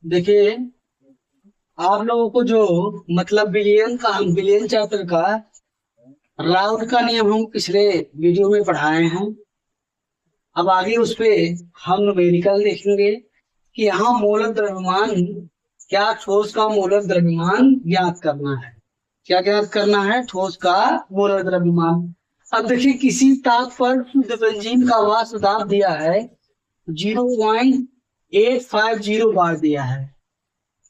देखिए, आप लोगों को जो मतलब बिलियन चैप्टर का राउंड का नियम हम पिछले वीडियो में पढ़ाए हैं। अब आगे उस पे हम न्यूमेरिकल देखेंगे कि यहाँ मोलर द्रव्यमान, क्या ठोस का मोलर द्रव्यमान ज्ञात करना है। क्या ज्ञात करना है? ठोस का मोलर द्रव्यमान। अब देखिए, किसी ताप पर शुद्ध बेंजीन का वाष्प दाब दिया है 0.850 बार दिया है।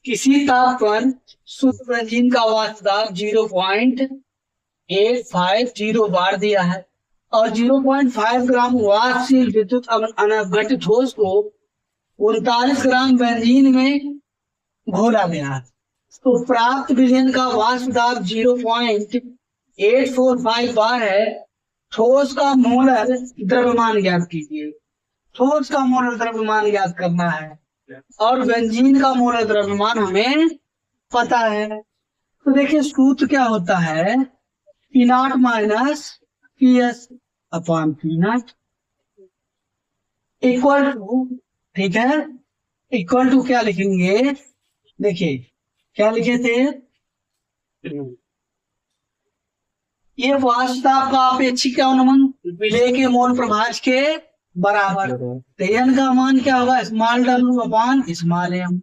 किसी ताप पर शुद्ध बेंजीन का वाष्प दाब 0.850 बार दिया है और 0.5 ग्राम वाष्पशील विद्युत अनवघटित ठोस को 39 ग्राम बेंजीन में घोला गया। तो प्राप्त विलयन का वाष्प दाब 0.845 बार है। ठोस का मोलर द्रव्यमान ज्ञात कीजिए। ठोस का मोलर द्रव्यमान ज्ञात करना है और बेंजीन का मोलर द्रव्यमान हमें पता है। तो देखिए, सूत्र क्या होता है? P naught minus P S upon P naught equal to, ठीक है, इक्वल टू क्या लिखेंगे? देखिए, क्या लिखे थे? ये वाष्पताप का अपेक्षिक अवनमन विलेय के मोल प्रभाज के बराबर। तो n का मान क्या होगा? Small w upon small m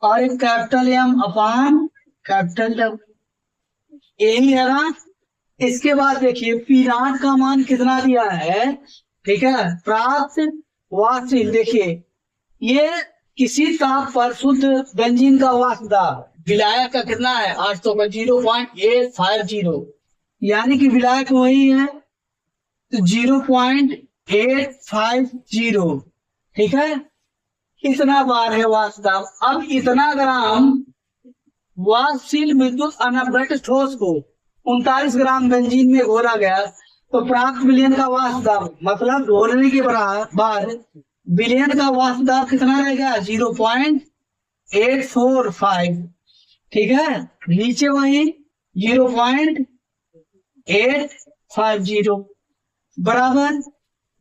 और एक capital M upon capital W, यही है ना। इसके बाद देखिए, पी नॉट का मान कितना दिया है? ठीक है, प्राप्त वाष्प, देखिए ये किसी ताप पर शुद्ध बेंजीन का वाष्प दाब विलायक का कितना है? 800 का 0.850, यानी कि विलायक वही है तो 0.850, ठीक है। इतना बार है वाष्प दाब। अब इतना ग्राम वाष्पशील विद्युत अनवघटित ठोस को 39 ग्राम बेंजीन में घोला गया तो प्राप्त विलयन का वाष्प दाब, मतलब घोलने के बाद विलयन का वाष्प दाब कितना रहेगा? 0.845, ठीक है। नीचे वही 0.850 बराबर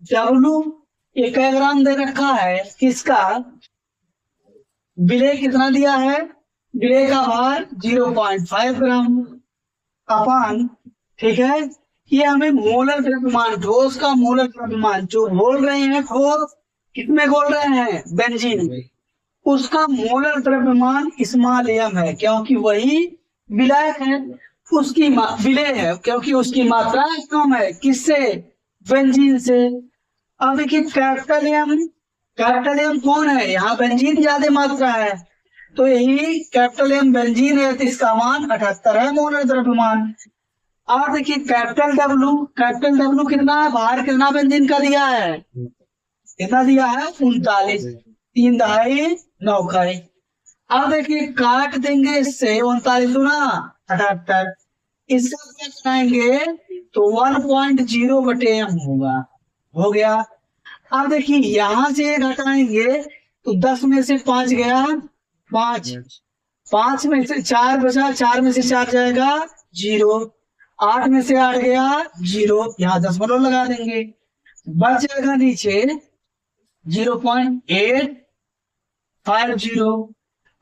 W, एक ग्राम दे रखा है किसका? विलेय कितना दिया है? विलेय का भार 0.5 ग्राम अपान, ठीक है। ये हमें मोलर द्रव्यमान, ठोस का मोलर द्रव्यमान जो घोल रहे हैं, ठोस किसमें घोल रहे हैं? बेंजीन में। उसका मोलर द्रव्यमान स्मॉल m है क्योंकि वही विलायक है। उसकी विलेय है क्योंकि उसकी मात्रा कम है। किससे? बेंजीन से। अब देखिए, कैपिटल एम कौन है? यहाँ बेंजीन ज्यादा मात्रा है तो यही कैपिटल एम बेंजीन है, तो इसका मान 78 है मोलर द्रव्यमान। और देखिए, कैपिटल डब्लू कितना है? भार कितना बेंजीन का दिया है? कितना दिया है? 39, 3/2 अब देखिए, काट देंगे इससे 39 गुना 78, इसका क्या कराएंगे तो 1.0/m होगा। हो गया। अब देखिए, यहां से एक हटाएंगे तो 10 में से 5 गया 5, 5 में से 4 बचा, 4 में से 4 जाएगा 0, 8 में से 8 गया 0, यहाँ दशमलव लगा देंगे, बच जाएगा नीचे 0.850।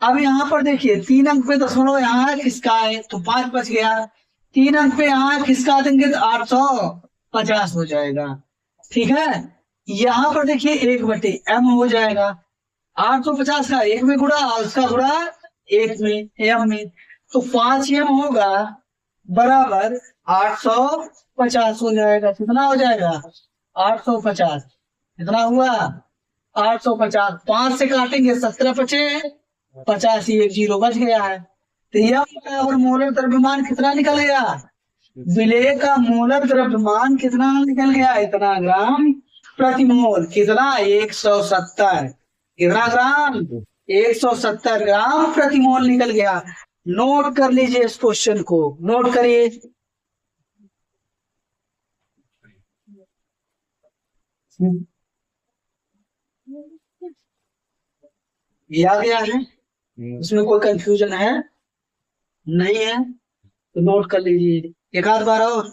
अब यहाँ पर देखिए, 3 अंक पे दशमलव यहाँ खिसका है तो 5 बच गया। 3 अंक पे यहाँ खिसका देंगे तो 850 हो जाएगा, ठीक है। यहाँ पर देखिए 1/m हो जाएगा। 850 का 1 में गुणा और उसका गुणा 1 में m में, तो 5m होगा बराबर 850 हो जाएगा। कितना हो जाएगा? 850। कितना हुआ? 850। 5 से काटेंगे 17 बचे 85, एक 0 बच गया है। तो यह बराबर मोलर द्रव्यमान कितना निकल गया? विलेय का मोलर द्रव्यमान कितना निकल गया? इतना ग्राम प्रति मोल। कितना? 170। कितना ग्राम? 170 ग्राम प्रति मोल निकल गया। नोट कर लीजिए इस क्वेश्चन को, नोट करिए। ये आ गया है, इसमें कोई कंफ्यूजन है? नहीं है तो नोट कर लीजिए एक आध बार और।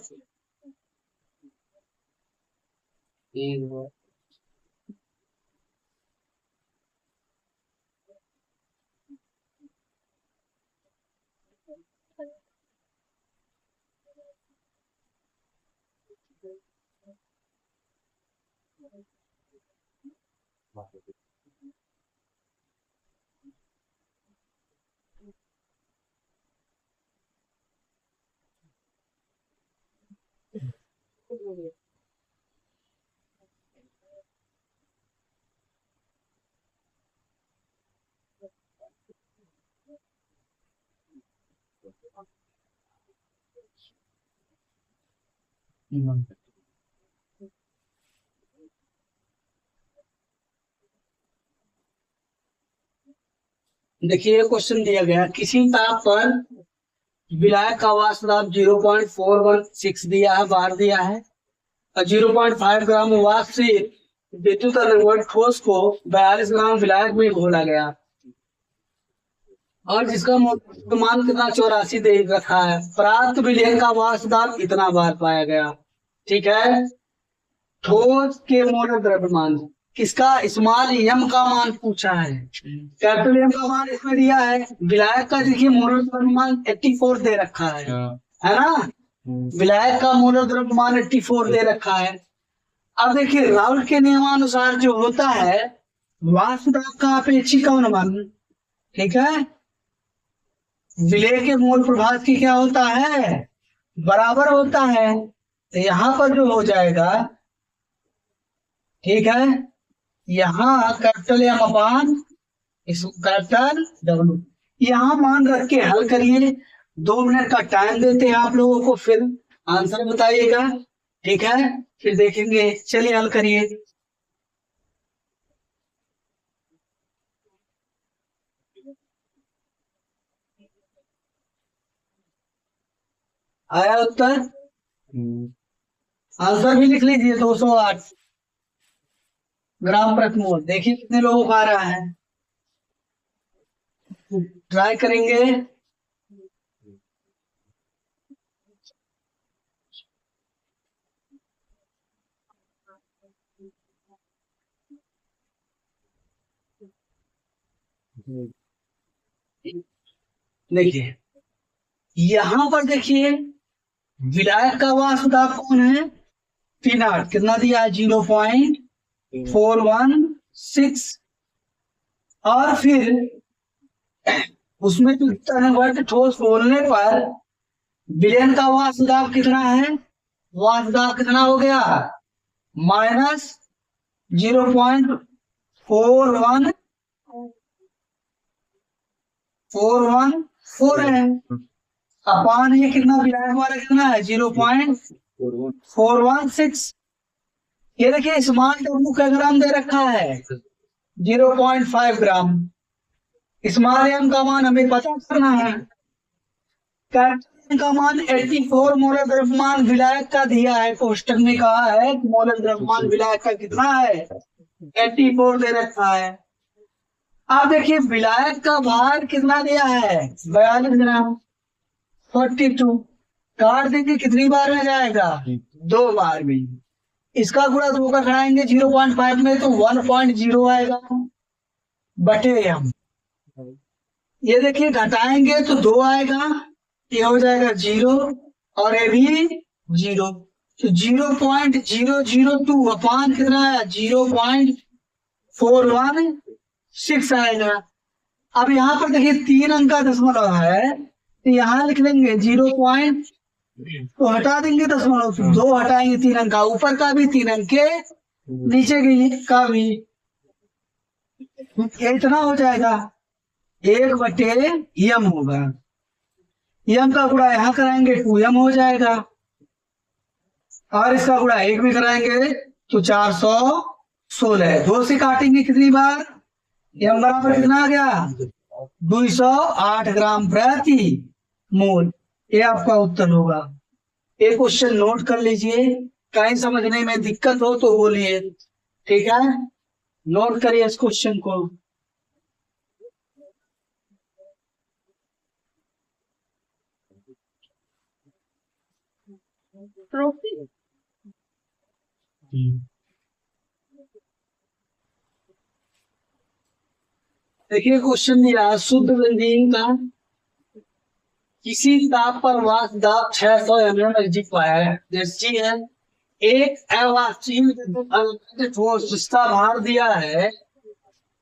देखिए क्वेश्चन दिया गया, किसी ताप पर विलायक का वाष्प दाब 0.416 दिया है, बार दिया है, और 0.5 ग्राम वाष्प से विद्युत अलंकृत ठोस को 42 ग्राम विलायक में घोला गया, और जिसका मान कितना 84 दे रखा है। प्राप्त विलयन का वाष्प दाब इतना बार पाया गया। ठीक है, ठोस के मोलर द्रव्यमान किसका, स्मॉल एम का मान पूछा है, कैपिटल एम का मान इसमें दिया है। विलायक का देखिए मोलर द्रव्यमान 84 दे रखा है ना, विलायक का मोलर द्रव्यमान 84 दे रखा है। अब देखिए राउल्ट के नियमानुसार जो होता है वाष्प दाब का अपेक्षिक अनुमान, ठीक है, विलय के मोल प्रभाव की क्या होता है, बराबर होता है। तो यहाँ पर जो हो जाएगा, ठीक है, यहाँ कैपिटल एम अपान इस कैपिटल डब्ल्यू, यहाँ मान रख के हल करिए। 2 मिनट का टाइम देते हैं आप लोगों को, फिर आंसर बताइएगा। ठीक है, फिर देखेंगे, चलिए हल करिए। आया उत्तर, आंसर भी लिख लीजिए। 208 ग्राम प्रति मोल। देखिए कितने लोगों का आ रहा है, ट्राई करेंगे। देखिए यहां पर देखिए विलायक का वाष्प दाब कौन है, P0 कितना दिया है, 0.416, और फिर उसमें जो तनवर्त ठोस बोलने पर विलयन का वाष्प दाब कितना है, वाष्प दाब कितना हो गया, -0.414 है, अपान ये कितना विलायक वाला कितना है, 0.416। ये देखिए स्मॉल डब्ल्यू का ग्राम दे रखा है 0.5 ग्राम, स्मॉल एम का मान हमें पता करना है। कैपिटल का मान 84 मोलर द्रव्यमान विलायक का दिया है, कोष्टक में कहा है कि मोलर द्रव्यमान विलायक का कितना है, 84 दे रखा है। अब देखिए विलायक का भार कितना दिया है, 42 ग्राम, 42 काट देंगे कितनी बार में जाएगा, 2 बार में। इसका गुणा 2 का कराएंगे 0.5 में तो 1.0 आएगा बटे हम। ये देखिए घटाएंगे तो 2 आएगा, ये हो जाएगा 0 और ये भी 0, तो 0.002 अपान कितना है, 0.416 आएगा। अब यहाँ पर देखिए 3 अंक का दशमलव है, तो यहाँ लिख लेंगे 0. तो हटा देंगे दशमलव, 2 हटाएंगे 3 अंक का, ऊपर का भी 3 अंक के, नीचे का भी, इतना हो जाएगा 1/m होगा। m का गुणा यहाँ कराएंगे 2m हो जाएगा, और इसका गुणा 1 में कराएंगे तो 416। 2 से काटेंगे कितनी बार, m बराबर कितना आ गया, 208 ग्राम प्रति मोल। ये आपका उत्तर होगा। एक क्वेश्चन नोट कर लीजिए, कहीं समझने में दिक्कत हो तो बोलिए, ठीक है, नोट करिए इस क्वेश्चन को। देखिए क्वेश्चन दिया शुद्ध बेंजीन का किसी ताप पर वाष्प दाब 600 mg पाया है, जी है, एक अवास्तविक ठोस जिसका भार दिया है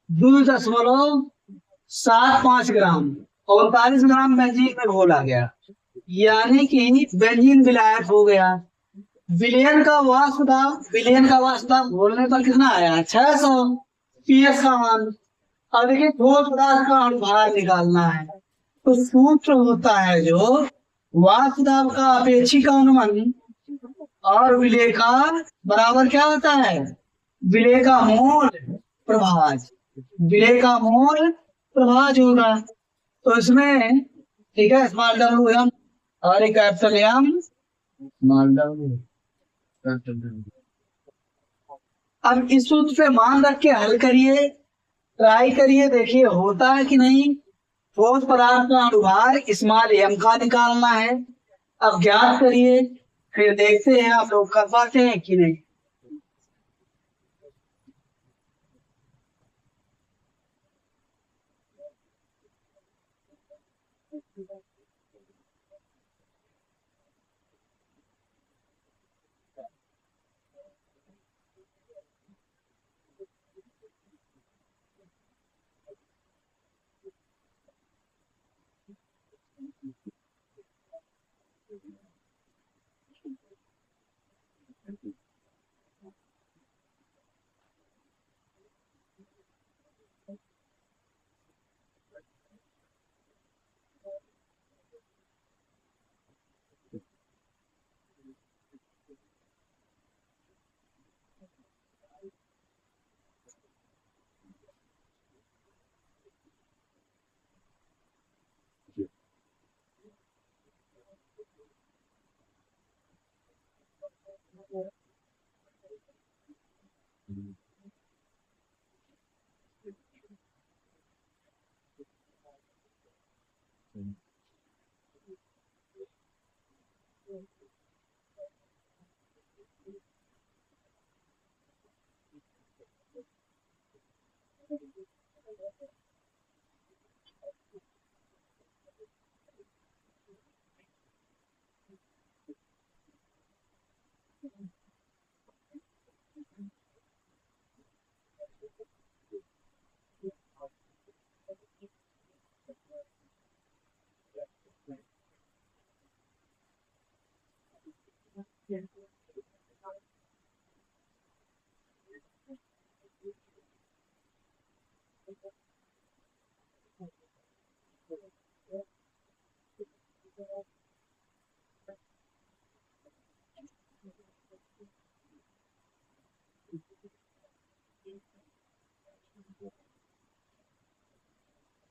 2.75 ग्राम, 39 ग्राम बेंजीन में घोला गया, यानी कि बेंजीन विलायक हो गया। विलयन का वाष्प दाब घोलने पर कितना आया? 600 पीएस का मान। अब देखिए ठोस पदार्थ का अनुभार निकालना है, तो सूत्र होता है जो वाष्प दाब का अपेक्षिक अनुमान और विलेय का बराबर क्या होता है? विलेय का मोल प्रभाज, विलेय का मोल प्रभाज होगा। तो इसमें ठीक है, स्मॉल डब्ल्यू एम और एक कैपिटल एम, स्मॉल डब्ल्यू। अब इस सूत्र पे मान रख के हल करिए, ट्राई करिए, देखिए होता है कि नहीं। ठोस पदार्थ का अनुभार स्मॉल एम का निकालना है। अब ज्ञात करिए, फिर देखते हैं आप लोग कर पाते हैं कि नहीं।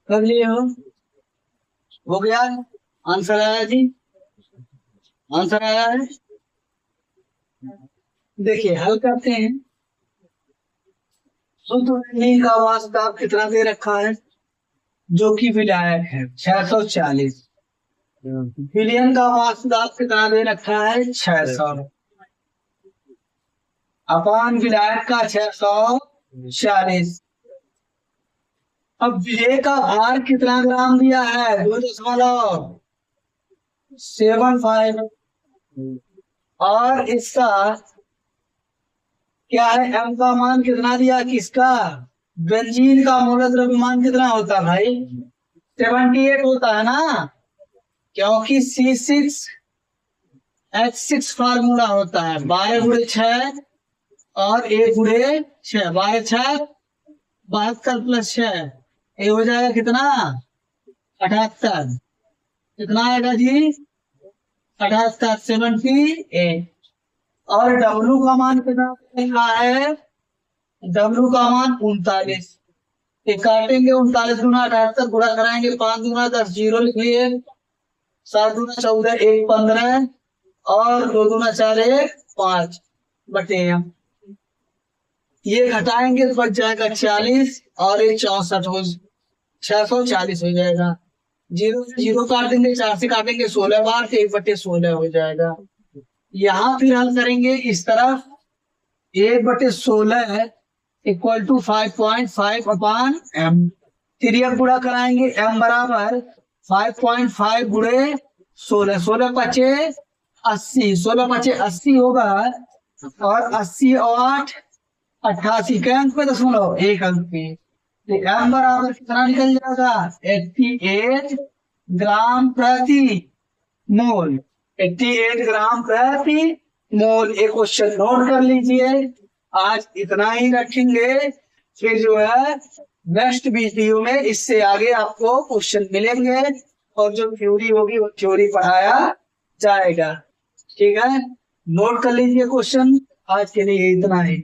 कर लिए हो गया? आंसर आया जी, आंसर आया है। देखिए हल करते हैं। शुद्ध बेंजीन का वाष्प दाब कितना दे रखा है? जो कि विलायक है 640। विलयन का वाष्प दाब कितना दे रखा है? 600 अपान विलायक का 640। अब विलेय का भार कितना ग्राम दिया है? 2.75। और इसका क्या है? एम का मान कितना दिया? किसका? बेंजीन का मूल द्रव्यमान कितना होता है भाई? 78 होता है ना, क्योंकि C6H6 फार्मूला होता है 12×6 और 1×6, 12×6 72 + 6, ये हो जाएगा कितना? 78। कितना आएगा जी? 78, 78। और डब्लू का मान कितना है? डब्लू का मान 39। काटेंगे 39 × 78, गुणा कराएंगे 5 × 10, 0 लिखिए, 7 × 14, 1 15 और 2 × 4 1 5 बटे m। ये घटाएंगे तो बच जाएगा 40 और ये 64 640 हो जाएगा। 0 से 0 काट देंगे, 4 से काटेंगे 16 बार, 1/16 हो जाएगा। यहाँ फिर हल करेंगे इस तरफ, 1/16 = 5.5 अपान m। तिर्यक गुणा कराएंगे, m बराबर 5.5 × 16, 16 × 5 = 80, 16 × 5 = 80 होगा। और 80 और 8 88 के अंक पे दशमलव, एक अंक पे। तो m बराबर कितना निकल जाएगा? 88 ग्राम प्रति मोल। 88 ग्राम प्रति मोल। एक क्वेश्चन नोट कर लीजिए। आज इतना ही रखेंगे, फिर जो है नेक्स्ट वीडियो में इससे आगे आपको क्वेश्चन मिलेंगे और जो थ्योरी होगी वो थ्योरी पढ़ाया जाएगा। ठीक है, नोट कर लीजिए क्वेश्चन। आज के लिए इतना ही।